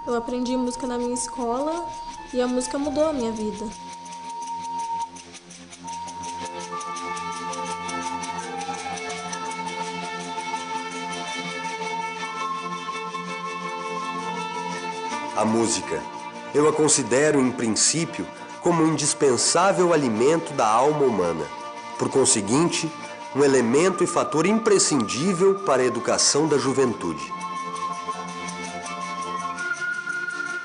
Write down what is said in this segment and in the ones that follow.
Eu aprendi música na minha escola e a música mudou a minha vida. A música. Eu a considero, em princípio, como um indispensável alimento da alma humana. Por conseguinte, um elemento e fator imprescindível para a educação da juventude.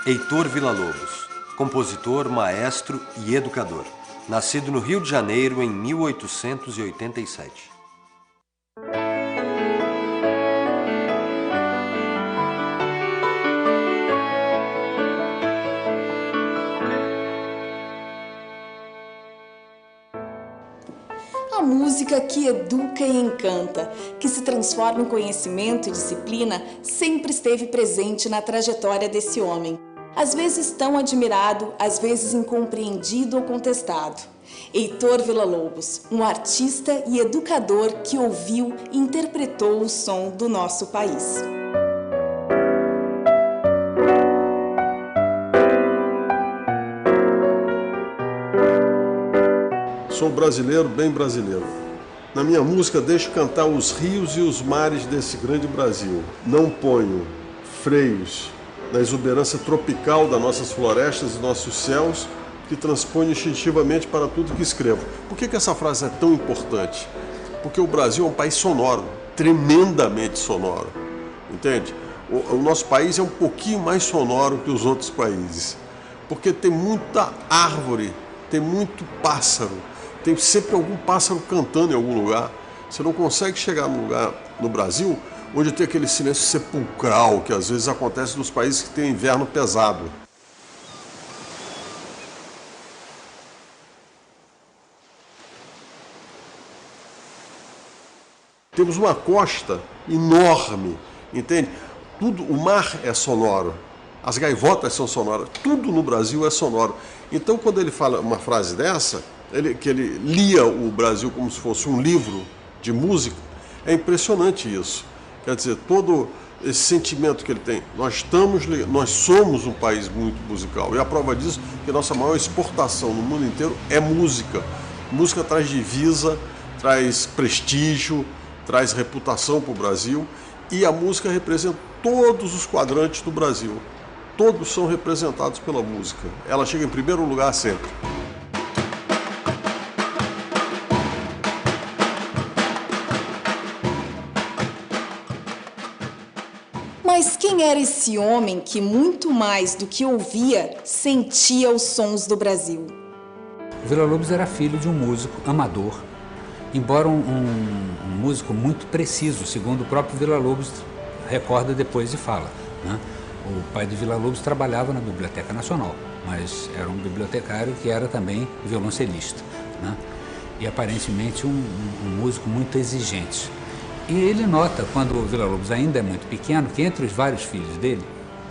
Heitor Villa-Lobos, compositor, maestro e educador. Nascido no Rio de Janeiro em 1887. A música que educa e encanta, que se transforma em conhecimento e disciplina, sempre esteve presente na trajetória desse homem. Às vezes tão admirado, às vezes incompreendido ou contestado. Heitor Villa-Lobos, um artista e educador que ouviu e interpretou o som do nosso país. Sou brasileiro, bem brasileiro. Na minha música deixo cantar os rios e os mares desse grande Brasil. Não ponho freios na exuberância tropical das nossas florestas e nossos céus, que transponho instintivamente para tudo que escrevo. Por que essa frase é tão importante? Porque o Brasil é um país sonoro, tremendamente sonoro, entende? O nosso país é um pouquinho mais sonoro que os outros países, porque tem muita árvore, tem muito pássaro, tem sempre algum pássaro cantando em algum lugar. Você não consegue chegar num lugar no Brasil onde tem aquele silêncio sepulcral que às vezes acontece nos países que tem inverno pesado. Temos uma costa enorme, entende? Tudo, o mar é sonoro, as gaivotas são sonoras, tudo no Brasil é sonoro. Então, quando ele fala uma frase dessa, que ele lia o Brasil como se fosse um livro de música, é impressionante isso. Quer dizer, todo esse sentimento que ele tem. Nós somos um país muito musical, e a prova disso é que nossa maior exportação no mundo inteiro é música. Música traz divisa, traz prestígio, traz reputação para o Brasil, e a música representa todos os quadrantes do Brasil. Todos são representados pela música. Ela chega em primeiro lugar sempre. Mas quem era esse homem que, muito mais do que ouvia, sentia os sons do Brasil? Villa-Lobos era filho de um músico amador, embora um músico muito preciso, segundo o próprio Villa-Lobos recorda depois e fala, né? O pai do Villa-Lobos trabalhava na Biblioteca Nacional, mas era um bibliotecário que era também violoncelista, né? E aparentemente um músico muito exigente. E ele nota, quando o Villa-Lobos ainda é muito pequeno, que entre os vários filhos dele,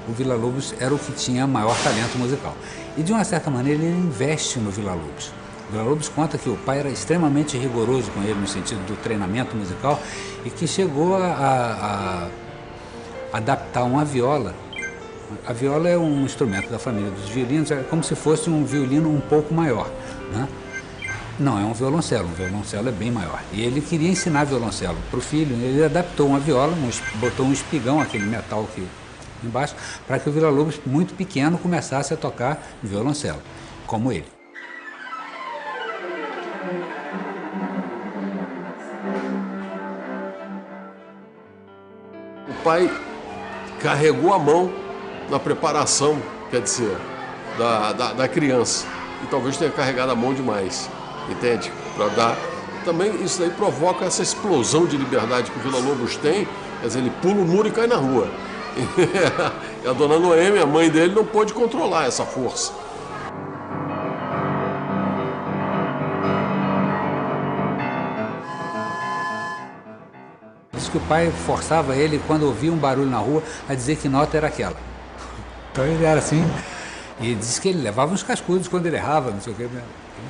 o Villa-Lobos era o que tinha maior talento musical. E de uma certa maneira ele investe no Villa-Lobos. O Villa-Lobos conta que o pai era extremamente rigoroso com ele no sentido do treinamento musical e que chegou a adaptar uma viola. A viola é um instrumento da família dos violinos, é como se fosse um violino um pouco maior, né? Não é um violoncelo é bem maior. E ele queria ensinar violoncelo para o filho, ele adaptou uma viola, botou um espigão, aquele metal que embaixo, para que o Villa-Lobos, muito pequeno, começasse a tocar violoncelo, como ele. O pai carregou a mão na preparação, quer dizer, da criança. E talvez tenha carregado a mão demais, entende? Para dar. Também isso daí provoca essa explosão de liberdade que o Villa-Lobos tem, quer dizer, ele pula o muro e cai na rua. E a dona Noêmia, a mãe dele, não pôde controlar essa força. Diz que o pai forçava ele, quando ouvia um barulho na rua, a dizer que nota era aquela. Então ele era assim, E diz que ele levava uns cascudos quando ele errava, não sei o quê.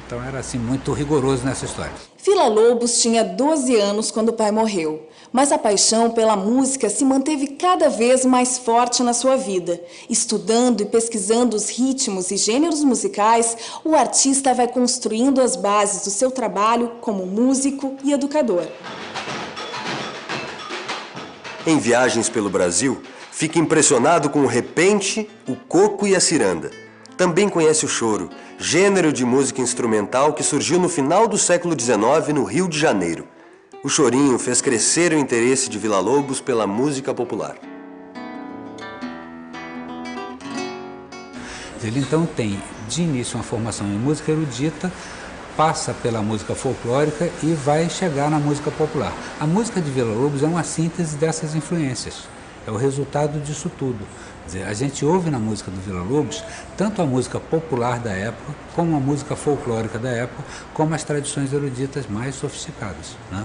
Então era assim muito rigoroso nessa história. Villa-Lobos tinha 12 anos quando o pai morreu, mas a paixão pela música se manteve cada vez mais forte na sua vida. Estudando e pesquisando os ritmos e gêneros musicais, o artista vai construindo as bases do seu trabalho como músico e educador. Em viagens pelo Brasil, fica impressionado com o repente, o coco e a ciranda. Também conhece o choro, gênero de música instrumental que surgiu no final do século XIX no Rio de Janeiro. O chorinho fez crescer o interesse de Villa-Lobos pela música popular. Ele então tem de início uma formação em música erudita, passa pela música folclórica e vai chegar na música popular. A música de Villa-Lobos é uma síntese dessas influências, é o resultado disso tudo. Quer dizer, a gente ouve na música do Villa-Lobos tanto a música popular da época, como a música folclórica da época, como as tradições eruditas mais sofisticadas, né?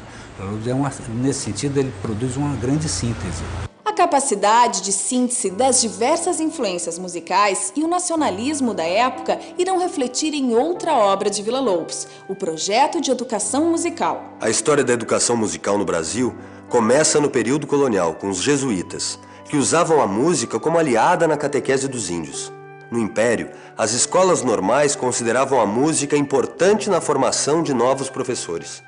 Villa-Lobos nesse sentido, ele produz uma grande síntese. A capacidade de síntese das diversas influências musicais e o nacionalismo da época irão refletir em outra obra de Villa-Lobos, o Projeto de Educação Musical. A história da educação musical no Brasil começa no período colonial, com os jesuítas, que usavam a música como aliada na catequese dos índios. No Império, as escolas normais consideravam a música importante na formação de novos professores.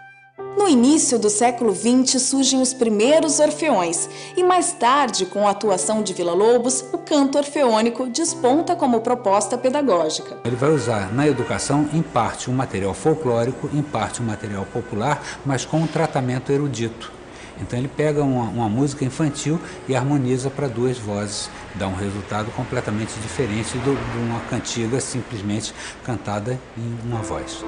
No início do século XX surgem os primeiros orfeões e mais tarde, com a atuação de Villa-Lobos, o canto orfeônico desponta como proposta pedagógica. Ele vai usar na educação, em parte, um material folclórico, em parte, um material popular, mas com um tratamento erudito. Então ele pega uma música infantil e harmoniza para duas vozes, dá um resultado completamente diferente de uma cantiga simplesmente cantada em uma voz.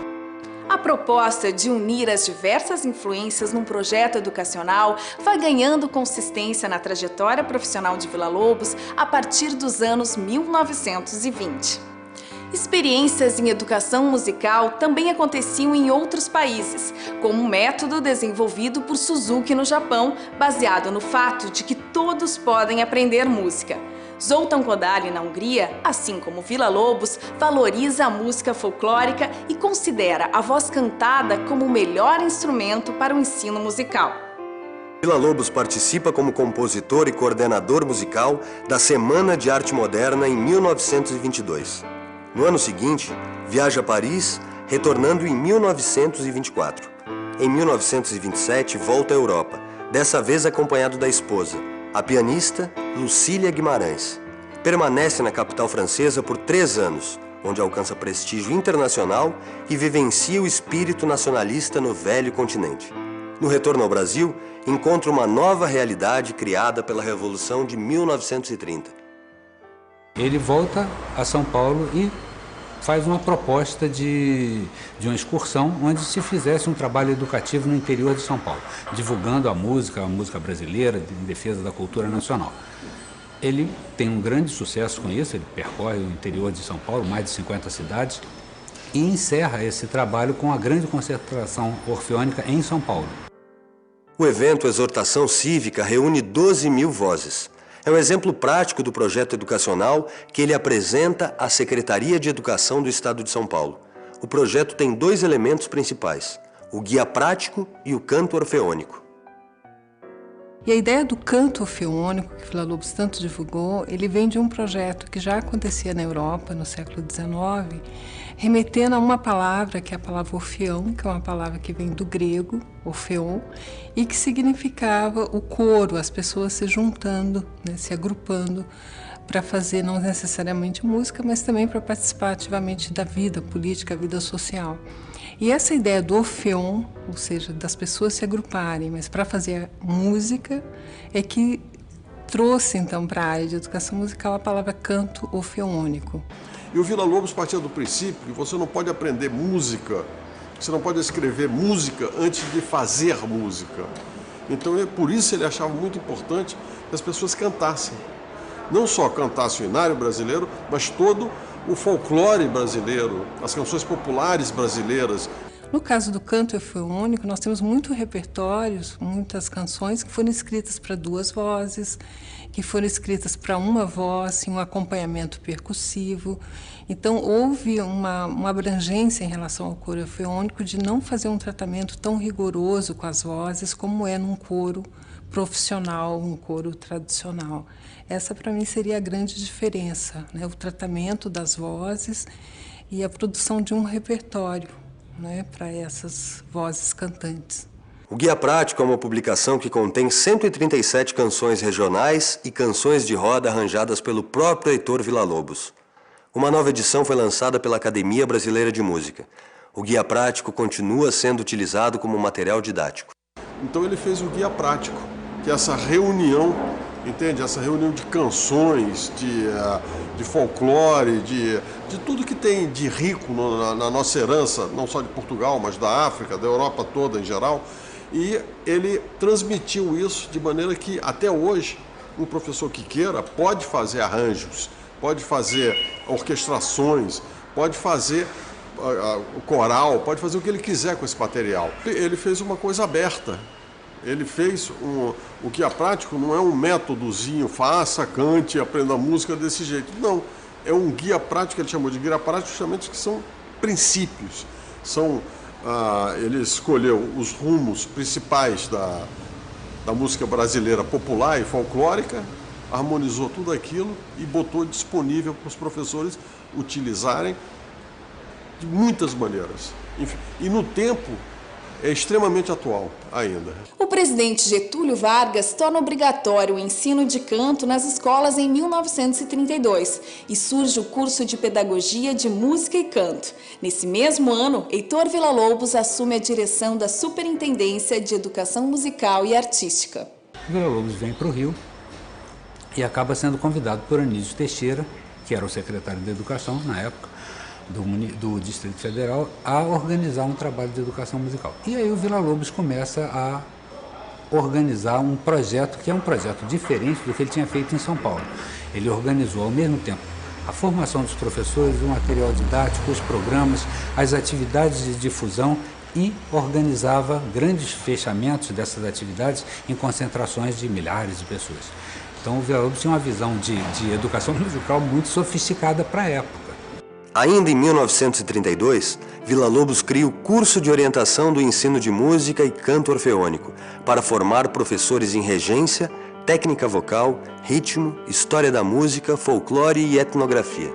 A proposta de unir as diversas influências num projeto educacional vai ganhando consistência na trajetória profissional de Villa-Lobos a partir dos anos 1920. Experiências em educação musical também aconteciam em outros países, como um método desenvolvido por Suzuki no Japão, baseado no fato de que todos podem aprender música. Zoltán Kodály, na Hungria, assim como Villa-Lobos, valoriza a música folclórica e considera a voz cantada como o melhor instrumento para o ensino musical. Villa-Lobos participa como compositor e coordenador musical da Semana de Arte Moderna em 1922. No ano seguinte, viaja a Paris, retornando em 1924. Em 1927, volta à Europa, dessa vez acompanhado da esposa, a pianista Lucília Guimarães. Permanece na capital francesa por 3 anos, onde alcança prestígio internacional e vivencia o espírito nacionalista no velho continente. No retorno ao Brasil, encontra uma nova realidade criada pela Revolução de 1930. Ele volta a São Paulo e faz uma proposta de uma excursão onde se fizesse um trabalho educativo no interior de São Paulo, divulgando a música brasileira, em defesa da cultura nacional. Ele tem um grande sucesso com isso, ele percorre o interior de São Paulo, mais de 50 cidades, e encerra esse trabalho com a grande concentração orfeônica em São Paulo. O evento Exortação Cívica reúne 12.000 vozes. É um exemplo prático do projeto educacional que ele apresenta à Secretaria de Educação do Estado de São Paulo. O projeto tem 2 elementos principais, o guia prático e o canto orfeônico. E a ideia do canto orfeônico, que Villa-Lobos tanto divulgou, ele vem de um projeto que já acontecia na Europa no século XIX, remetendo a uma palavra, que é a palavra orfeão, que é uma palavra que vem do grego, orfeon, e que significava o coro, as pessoas se juntando, né, se agrupando para fazer não necessariamente música, mas também para participar ativamente da vida política, da vida social. E essa ideia do orfeon, ou seja, das pessoas se agruparem, mas para fazer música, é que trouxe então para a área de educação musical a palavra canto orfeônico. E o Villa-Lobos partia do princípio que você não pode aprender música, você não pode escrever música antes de fazer música. Então, por isso ele achava muito importante que as pessoas cantassem. Não só cantassem o inário brasileiro, mas todo o folclore brasileiro, as canções populares brasileiras. No caso do canto orfeônico, nós temos muitos repertórios, muitas canções que foram escritas para 2 vozes, que foram escritas para 1 voz, em um acompanhamento percussivo. Então, houve uma abrangência em relação ao coro orfeônico de não fazer um tratamento tão rigoroso com as vozes como é num coro profissional, um coro tradicional. Essa, para mim, seria a grande diferença, né? O tratamento das vozes e a produção de um repertório, né, para essas vozes cantantes. O Guia Prático é uma publicação que contém 137 canções regionais e canções de roda arranjadas pelo próprio Heitor Villa-Lobos. Uma nova edição foi lançada pela Academia Brasileira de Música. O Guia Prático continua sendo utilizado como material didático. Então ele fez o Guia Prático, que é essa reunião, entende? Essa reunião de canções, de folclore, de tudo que tem de rico na nossa herança, não só de Portugal, mas da África, da Europa toda em geral. E ele transmitiu isso de maneira que, até hoje, um professor que queira pode fazer arranjos, pode fazer orquestrações, pode fazer o coral, pode fazer o que ele quiser com esse material. Ele fez uma coisa aberta. Ele fez o Guia Prático não é um métodozinho, faça, cante, aprenda música desse jeito. Não, é um guia prático, ele chamou de guia prático justamente que são princípios. Ele escolheu os rumos principais da música brasileira popular e folclórica, harmonizou tudo aquilo e botou disponível para os professores utilizarem de muitas maneiras. Enfim, e no tempo é extremamente atual ainda. O presidente Getúlio Vargas torna obrigatório o ensino de canto nas escolas em 1932 e surge o curso de Pedagogia de Música e Canto. Nesse mesmo ano, Heitor Villa-Lobos assume a direção da Superintendência de Educação Musical e Artística. Villa-Lobos vem para o Rio e acaba sendo convidado por Anísio Teixeira, que era o secretário de Educação na época, do Distrito Federal, a organizar um trabalho de educação musical. E aí o Villa-Lobos começa a organizar um projeto que é um projeto diferente do que ele tinha feito em São Paulo. Ele organizou ao mesmo tempo a formação dos professores, o material didático, os programas, as atividades de difusão e organizava grandes fechamentos dessas atividades em concentrações de milhares de pessoas. Então o Villa-Lobos tinha uma visão de educação musical muito sofisticada para a época. Ainda em 1932, Villa-Lobos cria o Curso de Orientação do Ensino de Música e Canto Orfeônico para formar professores em regência, técnica vocal, ritmo, história da música, folclore e etnografia.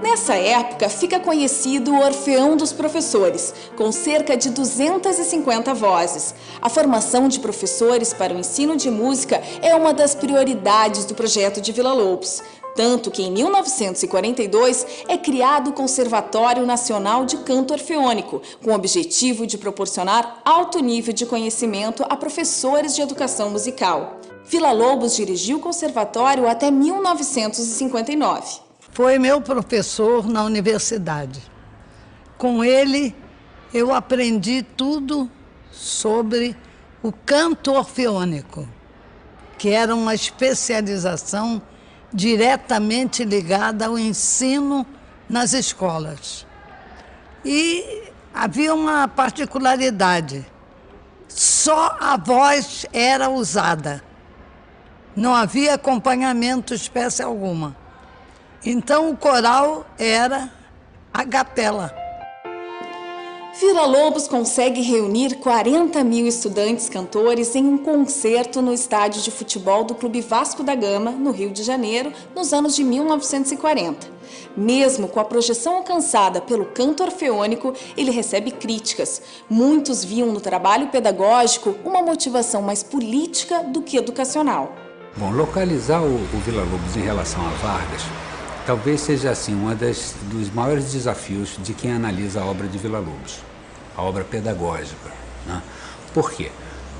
Nessa época, fica conhecido o Orfeão dos Professores, com cerca de 250 vozes. A formação de professores para o ensino de música é uma das prioridades do projeto de Villa-Lobos. Tanto que em 1942 é criado o Conservatório Nacional de Canto Orfeônico, com o objetivo de proporcionar alto nível de conhecimento a professores de educação musical. Villa-Lobos dirigiu o conservatório até 1959. Foi meu professor na universidade. Com ele, eu aprendi tudo sobre o canto orfeônico, que era uma especialização diretamente ligada ao ensino nas escolas. E havia uma particularidade: só a voz era usada, não havia acompanhamento espécie alguma. Então o coral era a capela. Villa-Lobos consegue reunir 40 mil estudantes cantores em um concerto no estádio de futebol do Clube Vasco da Gama, no Rio de Janeiro, nos anos de 1940. Mesmo com a projeção alcançada pelo canto orfeônico, ele recebe críticas. Muitos viam no trabalho pedagógico uma motivação mais política do que educacional. Bom, localizar o Villa-Lobos em relação a Vargas talvez seja assim dos maiores desafios de quem analisa a obra de Villa-Lobos, a obra pedagógica, né? Por quê?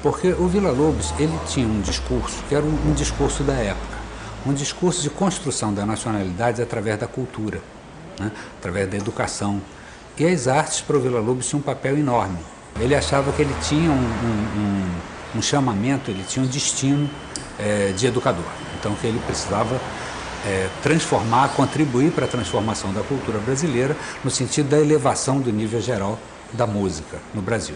Porque o Villa-Lobos ele tinha um discurso que era um discurso da época, um discurso de construção da nacionalidade através da cultura, né? Através da educação. E as artes para o Villa-Lobos tinham um papel enorme. Ele achava que ele tinha um chamamento, ele tinha um destino de educador, então que ele precisava transformar, contribuir para a transformação da cultura brasileira no sentido da elevação do nível geral da música no Brasil.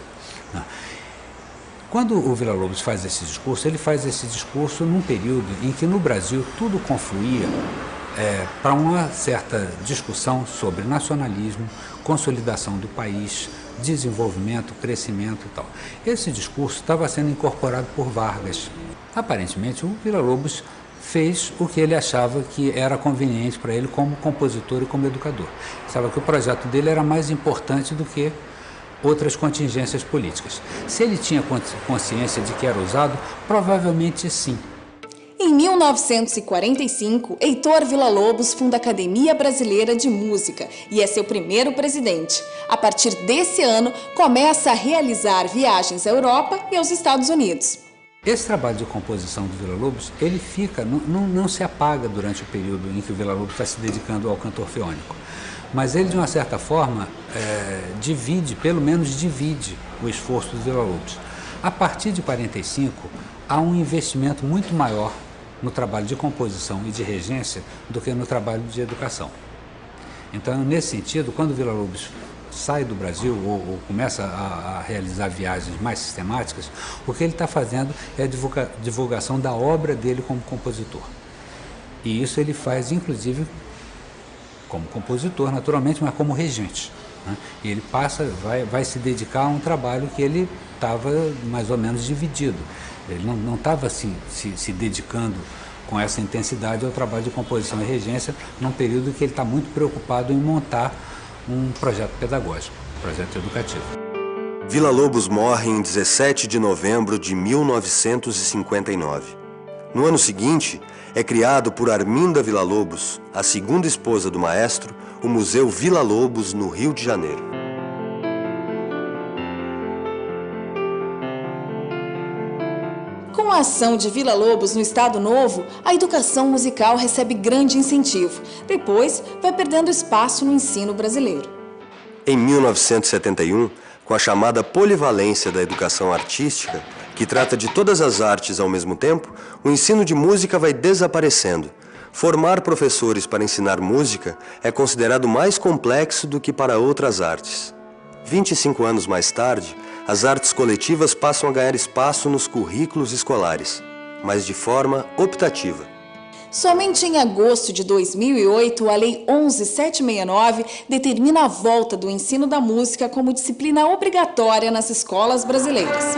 Quando o Villa-Lobos faz esse discurso, ele faz esse discurso num período em que no Brasil tudo confluía para uma certa discussão sobre nacionalismo, consolidação do país, desenvolvimento, crescimento e tal. Esse discurso estava sendo incorporado por Vargas. Aparentemente, o Villa-Lobos fez o que ele achava que era conveniente para ele como compositor e como educador. Sabe que o projeto dele era mais importante do que outras contingências políticas. Se ele tinha consciência de que era usado, provavelmente sim. Em 1945, Heitor Villa-Lobos funda a Academia Brasileira de Música e é seu primeiro presidente. A partir desse ano, começa a realizar viagens à Europa e aos Estados Unidos. Esse trabalho de composição do Villa-Lobos, ele fica, não se apaga durante o período em que o Villa-Lobos está se dedicando ao canto orfeônico. Mas ele, de uma certa forma, pelo menos divide o esforço do Villa-Lobos. A partir de 45, há um investimento muito maior no trabalho de composição e de regência do que no trabalho de educação. Então, nesse sentido, quando o Villa-Lobos sai do Brasil ou começa a realizar viagens mais sistemáticas, o que ele está fazendo é a divulgação da obra dele como compositor. E isso ele faz, inclusive, como compositor, naturalmente, mas como regente, né? E ele vai se dedicar a um trabalho que ele estava mais ou menos dividido. Ele não estava se dedicando com essa intensidade ao trabalho de composição e regência num período que ele está muito preocupado em montar um projeto pedagógico, um projeto educativo. Villa-Lobos morre em 17 de novembro de 1959. No ano seguinte, é criado por Arminda Villa-Lobos, a segunda esposa do maestro, o Museu Villa-Lobos, no Rio de Janeiro. Com a ação de Villa-Lobos no Estado Novo, a educação musical recebe grande incentivo. Depois, vai perdendo espaço no ensino brasileiro. Em 1971, com a chamada polivalência da educação artística, que trata de todas as artes ao mesmo tempo, o ensino de música vai desaparecendo. Formar professores para ensinar música é considerado mais complexo do que para outras artes. 25 anos mais tarde, as artes coletivas passam a ganhar espaço nos currículos escolares, mas de forma optativa. Somente em agosto de 2008, a Lei 11.769 determina a volta do ensino da música como disciplina obrigatória nas escolas brasileiras.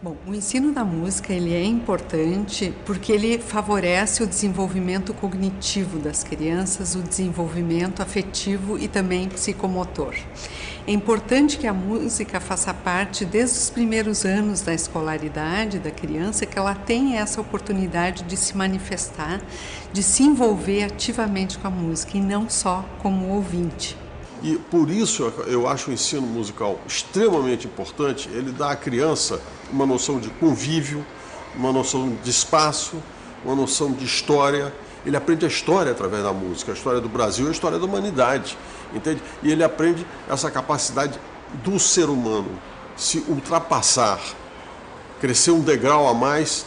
Bom, o ensino da música ele é importante porque ele favorece o desenvolvimento cognitivo das crianças, o desenvolvimento afetivo e também psicomotor. É importante que a música faça parte desde os primeiros anos da escolaridade da criança, que ela tenha essa oportunidade de se manifestar, de se envolver ativamente com a música e não só como ouvinte. E por isso eu acho o ensino musical extremamente importante. Ele dá à criança uma noção de convívio, uma noção de espaço, uma noção de história. Ele aprende a história através da música, a história do Brasil e a história da humanidade, entende? E ele aprende essa capacidade do ser humano se ultrapassar, crescer um degrau a mais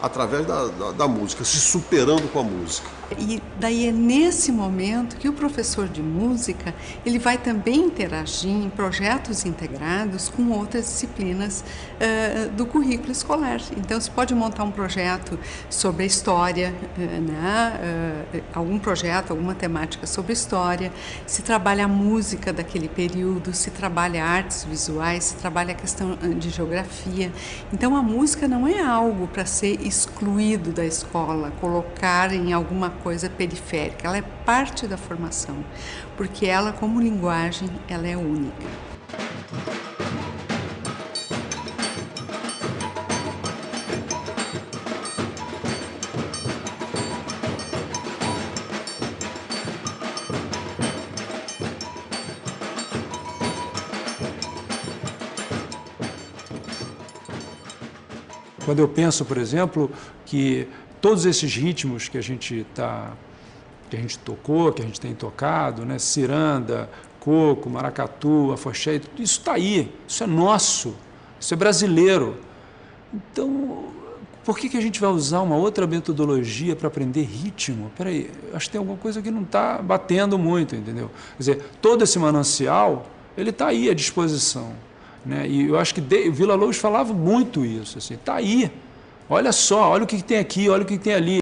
através da música, se superando com a música. E daí é nesse momento que o professor de música ele vai também interagir em projetos integrados com outras disciplinas do currículo escolar. Então, se pode montar um projeto sobre a história, algum projeto, alguma temática sobre história, se trabalha a música daquele período, se trabalha artes visuais, se trabalha a questão de geografia. Então, a música não é algo para ser excluído da escola, colocar em alguma coisa periférica, ela é parte da formação, porque ela, como linguagem, ela é única. Quando eu penso, por exemplo, que todos esses ritmos que a gente tocou, que a gente tem tocado, né? Ciranda, coco, maracatu, afoxé, tudo isso está aí, isso é nosso, Isso é brasileiro. Então, por que a gente vai usar uma outra metodologia para aprender ritmo? Espera aí, acho que tem alguma coisa que não está batendo muito, entendeu? Quer dizer, todo esse manancial, ele está aí à disposição, né? E eu acho que Villa-Lobos falava muito isso, assim, está aí. Olha só, olha o que tem aqui, olha o que tem ali.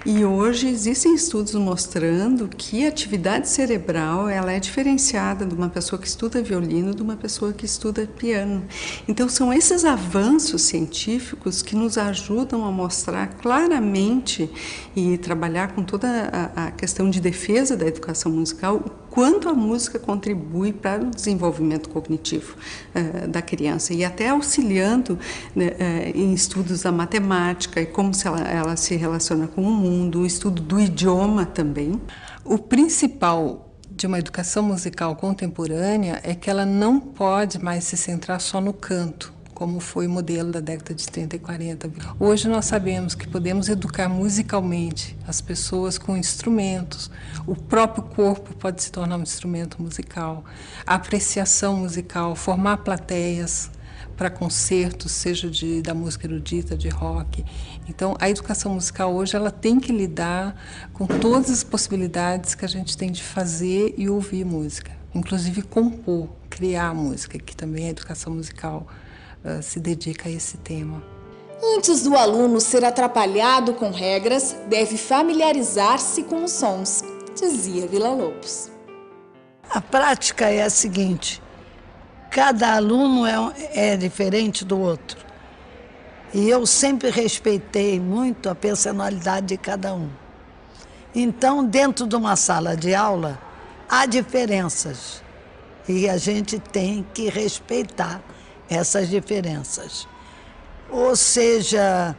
E hoje existem estudos mostrando que a atividade cerebral ela é diferenciada de uma pessoa que estuda violino de uma pessoa que estuda piano. Então são esses avanços científicos que nos ajudam a mostrar claramente e trabalhar com toda a questão de defesa da educação musical, o quanto a música contribui para o desenvolvimento cognitivo da criança e até auxiliando, né, em estudos da matemática e como ela se relaciona com o mundo, o estudo do idioma também. O principal de uma educação musical contemporânea é que ela não pode mais se centrar só no canto, como foi o modelo da década de 30 e 40. Hoje nós sabemos que podemos educar musicalmente as pessoas com instrumentos, o próprio corpo pode se tornar um instrumento musical, a apreciação musical, formar plateias para concertos, seja da música erudita, de rock. Então, a educação musical hoje ela tem que lidar com todas as possibilidades que a gente tem de fazer e ouvir música, inclusive compor, criar música, que também a educação musical se dedica a esse tema. Antes do aluno ser atrapalhado com regras, deve familiarizar-se com os sons, dizia Villa-Lobos. A prática é a seguinte: cada aluno é diferente do outro. E eu sempre respeitei muito a personalidade de cada um. Então, dentro de uma sala de aula, há diferenças. E a gente tem que respeitar essas diferenças. Ou seja,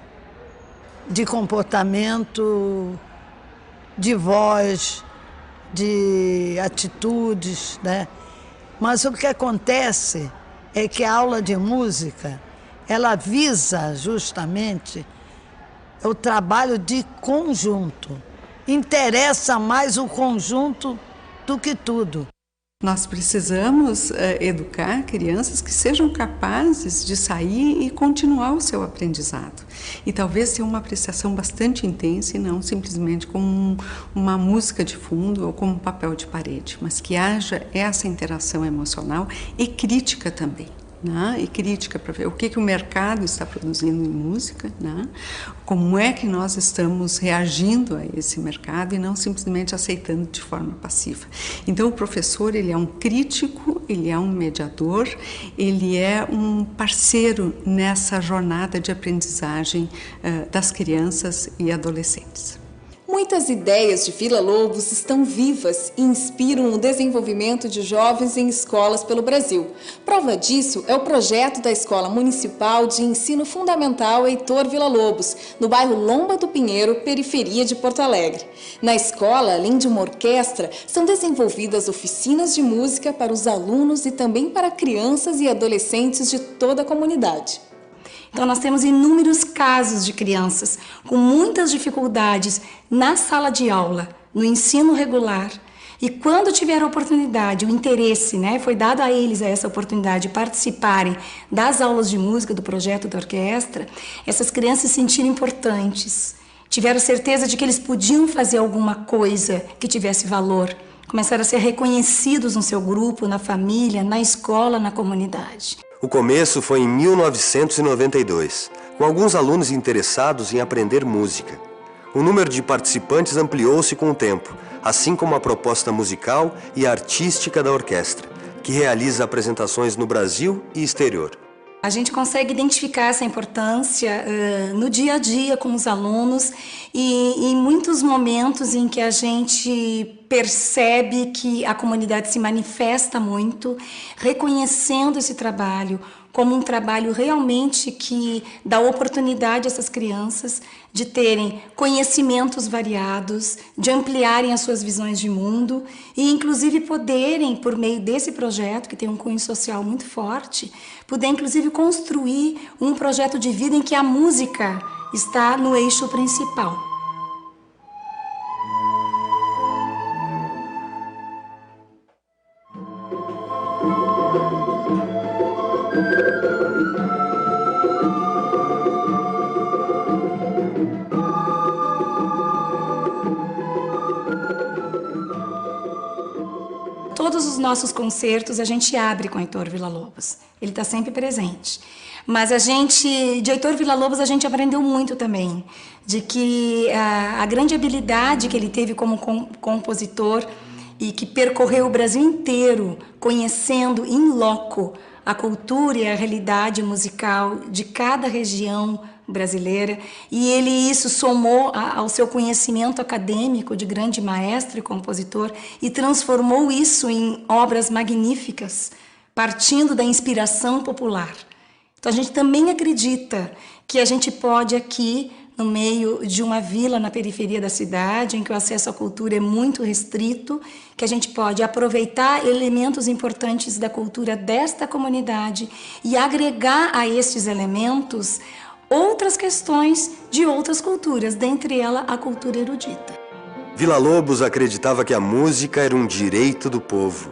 de comportamento, de voz, de atitudes, né? Mas o que acontece é que a aula de música, ela visa justamente o trabalho de conjunto. Interessa mais o conjunto do que tudo. Nós precisamos educar crianças que sejam capazes de sair e continuar o seu aprendizado. E talvez ter uma apreciação bastante intensa e não simplesmente como uma música de fundo ou como um papel de parede, mas que haja essa interação emocional e crítica também. Né? E crítica para ver o que o mercado está produzindo em música, né? Como é que nós estamos reagindo a esse mercado e não simplesmente aceitando de forma passiva. Então o professor ele é um crítico, ele é um mediador, ele é um parceiro nessa jornada de aprendizagem das crianças e adolescentes. Muitas ideias de Villa-Lobos estão vivas e inspiram o desenvolvimento de jovens em escolas pelo Brasil. Prova disso é o projeto da Escola Municipal de Ensino Fundamental Heitor Villa-Lobos, no bairro Lomba do Pinheiro, periferia de Porto Alegre. Na escola, além de uma orquestra, são desenvolvidas oficinas de música para os alunos e também para crianças e adolescentes de toda a comunidade. Então, nós temos inúmeros casos de crianças com muitas dificuldades na sala de aula, no ensino regular. E quando tiver a oportunidade, o interesse, né, foi dado a eles essa oportunidade de participarem das aulas de música, do projeto da orquestra, essas crianças se sentiram importantes, tiveram certeza de que eles podiam fazer alguma coisa que tivesse valor, começaram a ser reconhecidos no seu grupo, na família, na escola, na comunidade. O começo foi em 1992, com alguns alunos interessados em aprender música. O número de participantes ampliou-se com o tempo, assim como a proposta musical e artística da orquestra, que realiza apresentações no Brasil e exterior. A gente consegue identificar essa importância no dia a dia com os alunos e em muitos momentos em que a gente percebe que a comunidade se manifesta muito, reconhecendo esse trabalho como um trabalho realmente que dá oportunidade a essas crianças de terem conhecimentos variados, de ampliarem as suas visões de mundo e, inclusive, poderem, por meio desse projeto, que tem um cunho social muito forte, poder, inclusive, construir um projeto de vida em que a música está no eixo principal. Todos os nossos concertos a gente abre com Heitor Villa-Lobos. Ele está sempre presente. Mas de Heitor Villa-Lobos a gente aprendeu muito também, de que a grande habilidade que ele teve como compositor e que percorreu o Brasil inteiro, conhecendo in loco a cultura e a realidade musical de cada região brasileira, e ele isso somou ao seu conhecimento acadêmico de grande maestro e compositor e transformou isso em obras magníficas, partindo da inspiração popular. Então a gente também acredita que a gente pode aqui, no meio de uma vila na periferia da cidade, em que o acesso à cultura é muito restrito, que a gente pode aproveitar elementos importantes da cultura desta comunidade e agregar a estes elementos outras questões de outras culturas, dentre elas a cultura erudita. Villa-Lobos acreditava que a música era um direito do povo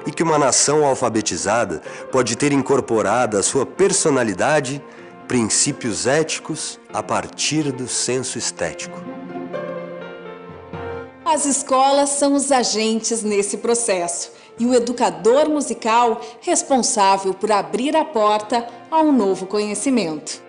e que uma nação alfabetizada pode ter incorporado à sua personalidade princípios éticos a partir do senso estético. As escolas são os agentes nesse processo e o educador musical responsável por abrir a porta a um novo conhecimento.